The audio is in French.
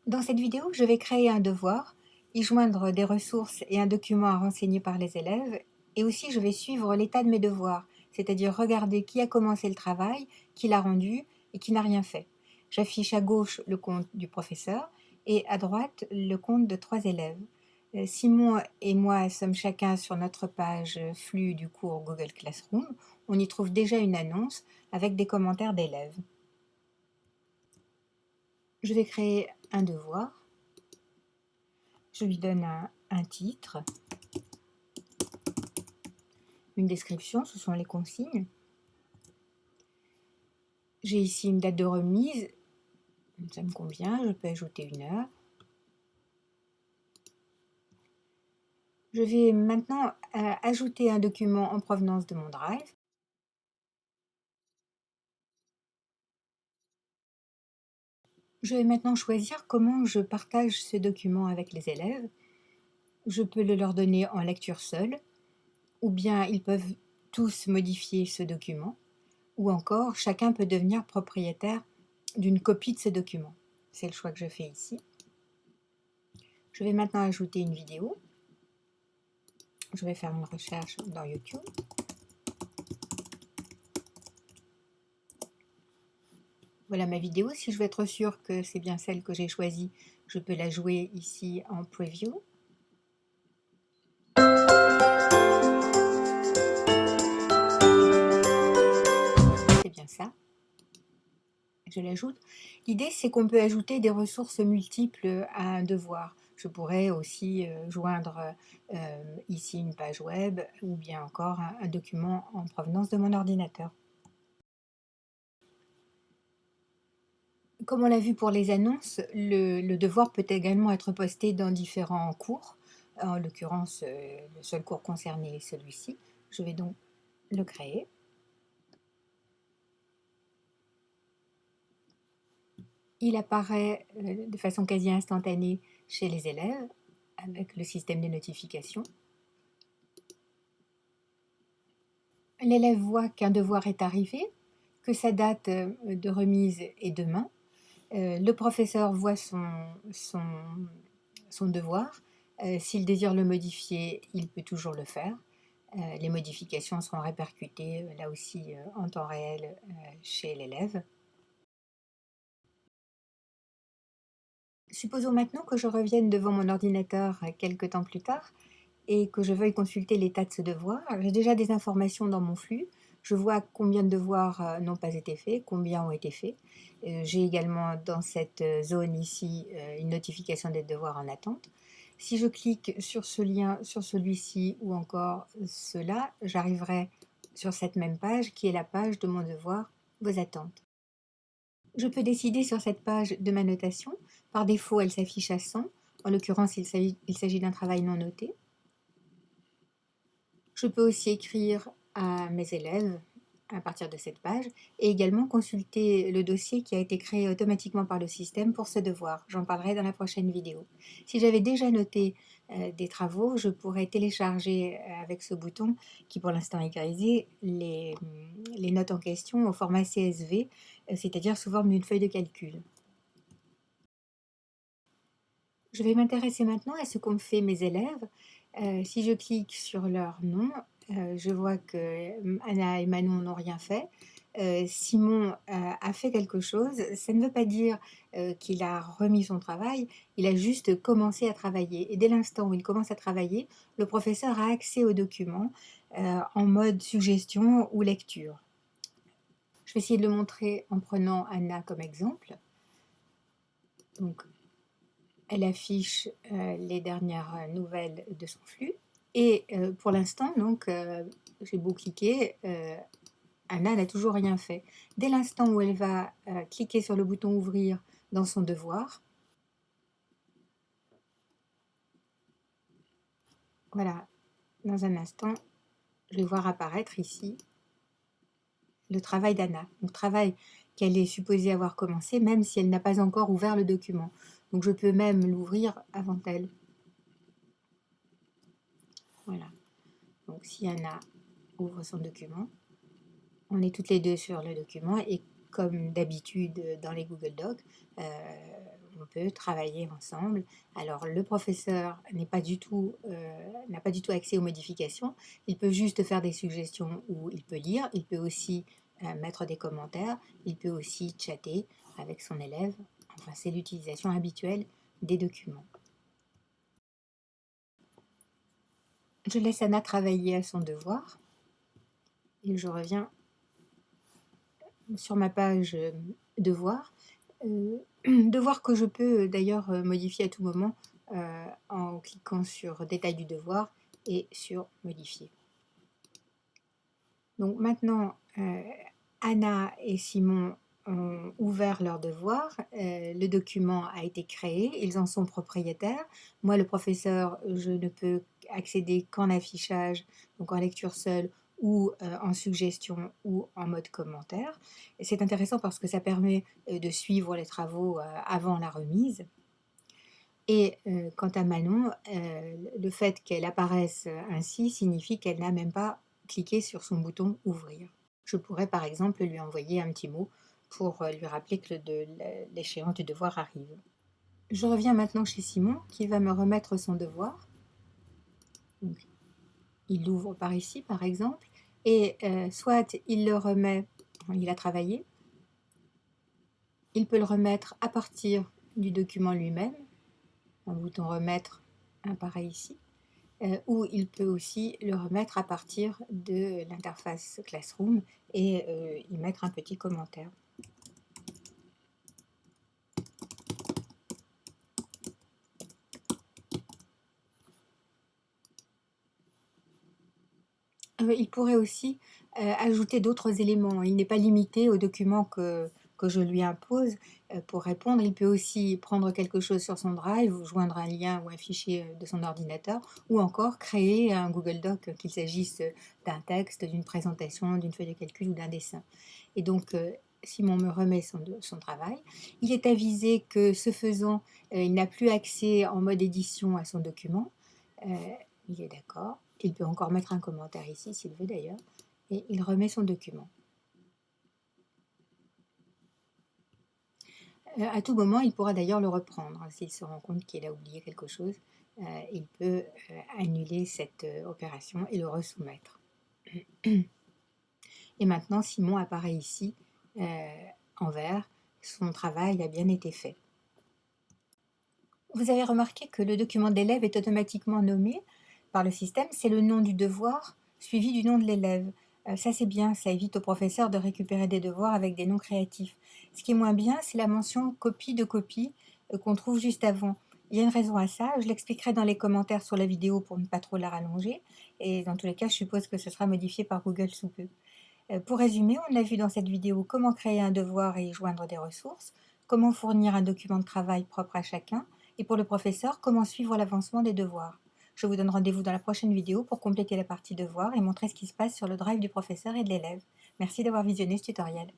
Dans cette vidéo, je vais créer un devoir, y joindre des ressources et un document à renseigner par les élèves, et aussi je vais suivre l'état de mes devoirs, c'est-à-dire regarder qui a commencé le travail, qui l'a rendu et qui n'a rien fait. J'affiche à gauche le compte du professeur et à droite le compte de 3 élèves. Simon et moi sommes chacun sur notre page flux du cours Google Classroom. On y trouve déjà une annonce avec des commentaires d'élèves. Je vais créer un devoir. Je lui donne un titre, une description, ce sont les consignes. J'ai ici une date de remise, ça me convient, je peux ajouter une heure. Je vais maintenant ajouter un document en provenance de mon Drive. Je vais maintenant choisir comment je partage ce document avec les élèves. Je peux le leur donner en lecture seule, ou bien ils peuvent tous modifier ce document, ou encore chacun peut devenir propriétaire d'une copie de ce document. C'est le choix que je fais ici. Je vais maintenant ajouter une vidéo. Je vais faire une recherche dans YouTube. Voilà ma vidéo. Si je veux être sûre que c'est bien celle que j'ai choisie, je peux la jouer ici en preview. C'est bien ça. Je l'ajoute. L'idée, c'est qu'on peut ajouter des ressources multiples à un devoir. Je pourrais aussi joindre ici une page web ou bien encore un document en provenance de mon ordinateur. Comme on l'a vu pour les annonces, le devoir peut également être posté dans différents cours. En l'occurrence, le seul cours concerné est celui-ci. Je vais donc le créer. Il apparaît de façon quasi instantanée chez les élèves avec le système de notification. L'élève voit qu'un devoir est arrivé, que sa date de remise est demain. Le professeur voit son devoir. S'il désire le modifier, il peut toujours le faire. Les modifications seront répercutées là aussi en temps réel chez l'élève. Supposons maintenant que je revienne devant mon ordinateur quelque temps plus tard et que je veuille consulter l'état de ce devoir. J'ai déjà des informations dans mon flux. Je vois combien de devoirs n'ont pas été faits, combien ont été faits. J'ai également dans cette zone ici une notification des devoirs en attente. Si je clique sur ce lien, sur celui-ci ou encore cela, j'arriverai sur cette même page qui est la page de mon devoir, vos attentes. Je peux décider sur cette page de ma notation. Par défaut, elle s'affiche à 100. En l'occurrence, il s'agit d'un travail non noté. Je peux aussi écrire à mes élèves à partir de cette page et également consulter le dossier qui a été créé automatiquement par le système pour ce devoir. J'en parlerai dans la prochaine vidéo. Si j'avais déjà noté des travaux, je pourrais télécharger avec ce bouton qui pour l'instant est grisé les notes en question au format CSV, c'est-à-dire sous forme d'une feuille de calcul. Je vais m'intéresser maintenant à ce qu'ont fait mes élèves. Si je clique sur leur nom, je vois que Anna et Manon n'ont rien fait. Simon a fait quelque chose. Ça ne veut pas dire qu'il a remis son travail, il a juste commencé à travailler. Et dès l'instant où il commence à travailler, le professeur a accès au document en mode suggestion ou lecture. Je vais essayer de le montrer en prenant Anna comme exemple. Donc, elle affiche les dernières nouvelles de son flux. Et pour l'instant, donc, j'ai beau cliquer, Anna n'a toujours rien fait. Dès l'instant où elle va cliquer sur le bouton ouvrir dans son devoir, voilà, dans un instant, je vais voir apparaître ici le travail d'Anna. Donc, travail qu'elle est supposée avoir commencé, même si elle n'a pas encore ouvert le document. Donc, je peux même l'ouvrir avant elle. Voilà. Donc, si Anna ouvre son document, on est toutes les deux sur le document et comme d'habitude dans les Google Docs, on peut travailler ensemble. Alors le professeur n'a pas du tout accès aux modifications, il peut juste faire des suggestions ou il peut lire, il peut aussi mettre des commentaires, il peut aussi chatter avec son élève. Enfin, c'est l'utilisation habituelle des documents. Je laisse Anna travailler à son devoir et je reviens sur ma page devoir. Devoir que je peux d'ailleurs modifier à tout moment en cliquant sur détail du devoir et sur modifier. Donc maintenant, Anna et Simon ont ouvert leur devoir, le document a été créé, ils en sont propriétaires. Moi, le professeur, je ne peux accéder qu'en affichage, donc en lecture seule, ou en suggestion ou en mode commentaire. C'est intéressant parce que ça permet de suivre les travaux avant la remise. Et quant à Manon, le fait qu'elle apparaisse ainsi signifie qu'elle n'a même pas cliqué sur son bouton ouvrir. Je pourrais par exemple lui envoyer un petit mot pour lui rappeler que l'échéance du devoir arrive. Je reviens maintenant chez Simon qui va me remettre son devoir. Donc, il l'ouvre par ici par exemple et soit il le remet, il a travaillé, il peut le remettre à partir du document lui-même, un bouton remettre apparaît ici, ou il peut aussi le remettre à partir de l'interface Classroom et y mettre un petit commentaire. Il pourrait aussi ajouter d'autres éléments. Il n'est pas limité aux documents que je lui impose pour répondre. Il peut aussi prendre quelque chose sur son Drive, ou joindre un lien ou un fichier de son ordinateur, ou encore créer un Google Doc, qu'il s'agisse d'un texte, d'une présentation, d'une feuille de calcul ou d'un dessin. Et donc, Simon me remet son travail. Il est avisé que, ce faisant, il n'a plus accès en mode édition à son document. Il est d'accord. Il peut encore mettre un commentaire ici, s'il veut d'ailleurs, et il remet son document. À tout moment, il pourra d'ailleurs le reprendre. S'il se rend compte qu'il a oublié quelque chose, il peut annuler cette opération et le resoumettre. Et maintenant, Simon apparaît ici en vert. Son travail a bien été fait. Vous avez remarqué que le document de l'élève est automatiquement nommé par le système. C'est le nom du devoir suivi du nom de l'élève. Ça c'est bien, ça évite au professeur de récupérer des devoirs avec des noms créatifs. Ce qui est moins bien, c'est la mention copie de copie qu'on trouve juste avant. Il y a une raison à ça, je l'expliquerai dans les commentaires sur la vidéo pour ne pas trop la rallonger. Et dans tous les cas, je suppose que ce sera modifié par Google sous peu. Pour résumer, on a vu dans cette vidéo comment créer un devoir et y joindre des ressources, comment fournir un document de travail propre à chacun, et pour le professeur, comment suivre l'avancement des devoirs. Je vous donne rendez-vous dans la prochaine vidéo pour compléter la partie devoirs et montrer ce qui se passe sur le drive du professeur et de l'élève. Merci d'avoir visionné ce tutoriel.